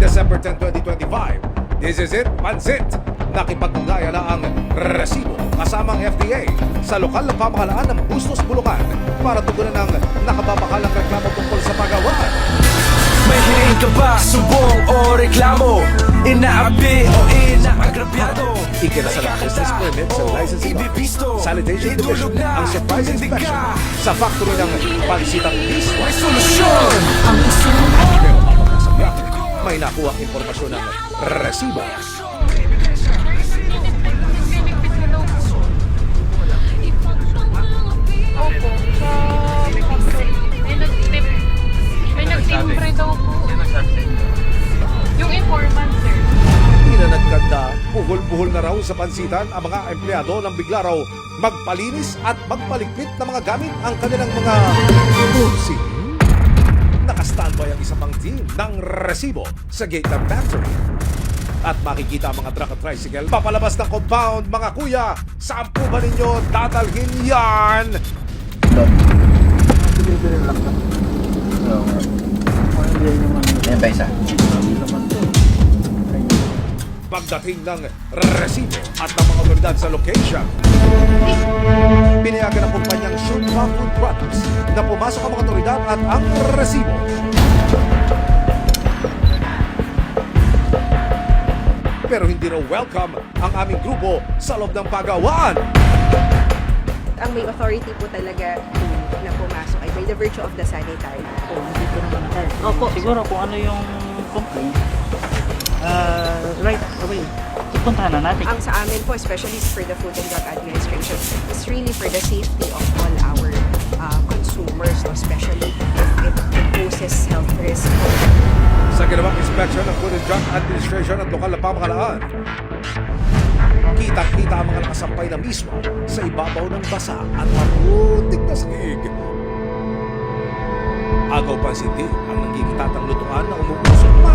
December 10, 2025. This is it, Pansit. Nakipag-ugnayan na ang resibo kasamang FDA sa lokal na pamahalaan ng Bustos, Bulacan para tugunan ng nakababakalang reklamo tungkol sa pagawaan. May hinihin ka ba, sumbong o reklamo? Inaapi o inaagrabyado? Ikinasalang business permit sa licensing office, Sanitation Division ang surprise inspection sa factory ng Pansitang Mismo. May solusyon! Pero kapag nasabihan, may nakuha ang impormasyon ng resibo. Opo, may nag-timbre daw po. Yung informant, sir. Hindi na nagkanda, buhol-buhol na raw sa pansitan ang mga empleyado nang bigla raw magpalinis at magpaligpit ng mga gamit ang kanilang mga kursi. Naka-standby ang isa pang team ng resibo sa gate ng factory. At makikita ang mga truck at tricycle papalabas ng compound. Mga kuya, saan po ba ninyo dadalhin yan? Ayan ba isa? Pagdating ng resibo at ng mga otoridad sa location, pinayagan ng kumpanyang Shurtma Food Products na pumasok ang mga otoridad at ang resibo. Pero hindi raw welcome ang aming grupo sa loob ng pagawaan. Ang may authority po talaga na pumasok ay by the virtue of the sanitary. Dito naman tayo. Opo. Siguro kung ano yung complaint, right away, ipuntahan na natin. Ang sa amin po, especially for the Food and Drug Administration, is really for the safety of all our consumers, no? Especially if it poses health risk. Sa ginawang inspeksyon ng Food and Drug Administration at lokal na pamahalaan, kitang-kita ang mga nakasampay na mismo sa ibabaw ng basa at maputik na sagig. Agaw pansinti ang nagkikitatang lutuan na umuusok pa.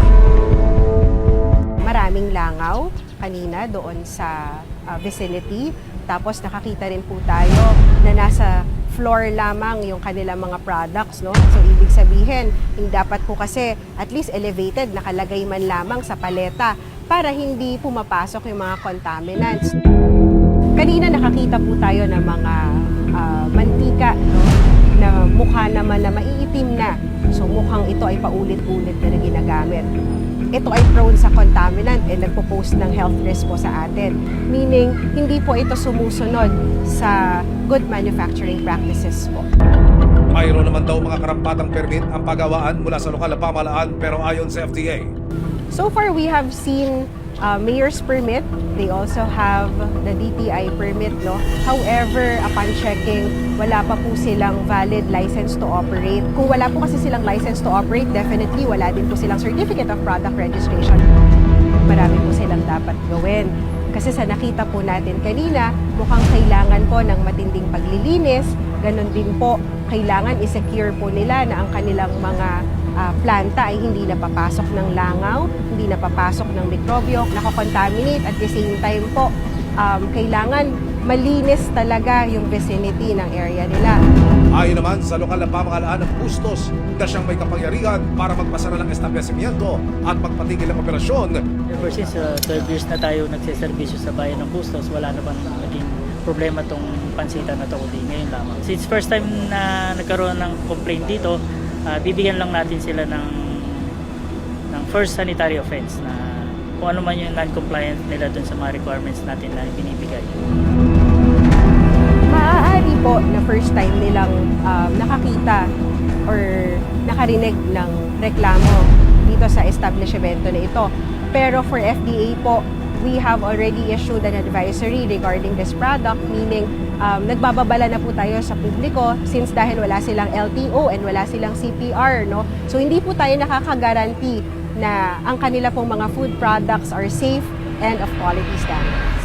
Maraming langaw kanina doon sa vicinity. Tapos nakakita rin po tayo na nasa floor lamang yung kanilang mga products, no? So ibig sabihin, hindi dapat po kasi at least elevated, nakalagay man lamang sa paleta para hindi pumapasok yung mga contaminants. Kanina nakakita po tayo ng mga mantika, no? Na mukha naman na maiitim na. So mukhang ito ay paulit-ulit na ginagamit. Ito ay prone sa contaminant and nagpo-pose ng health risk po sa atin. Meaning, hindi po ito sumusunod sa good manufacturing practices po. Mayroon naman daw mga karampatang permit ang pagawaan mula sa lokal na pamahalaan pero ayon sa FDA. So far, we have seen mayor's permit. They also have the DTI permit, no? However, upon checking, wala pa po silang valid license to operate. Kung wala po kasi silang license to operate, definitely wala din po silang certificate of product registration. Marami po silang dapat gawin. Kasi sa nakita po natin kanina, mukhang kailangan po ng matinding paglilinis. Ganon din po, kailangan i-secure po nila na ang kanilang mga planta ay hindi napapasok ng langaw, hindi napapasok ng mikrobyo, nakakontaminate. At the same time po, kailangan malinis talaga yung vicinity ng area nila. Ayon naman sa lokal na pamahalaan ng Bustos na siyang may kapangyarihan para magpasara ng establishmento at magpatigil ng operasyon. Ever since 12 years na tayo nagsiservisyo sa bayan ng Bustos, wala na bang naging problema tong pansitan na to, kundi ngayon lamang. Since first time na nagkaroon ng complaint dito, bibigyan lang natin sila ng first sanitary offense na kung ano man yung non-compliant nila dun sa mga requirements natin na binibigay. Maaari po na first time nilang nakakita or nakarinig ng reklamo dito sa establishmento na ito. Pero for FDA po, we have already issued an advisory regarding this product, meaning nagbababala na po tayo sa publiko since dahil wala silang LTO and wala silang CPR, no? So hindi po tayo nakaka-guarantee na ang kanila pong mga food products are safe and of quality standards.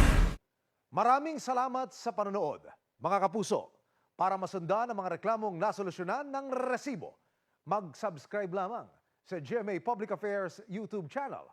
Maraming salamat sa panonood, mga kapuso. Para masundan ang mga reklamong nasolusyonan ng resibo, mag-subscribe lamang sa GMA Public Affairs YouTube channel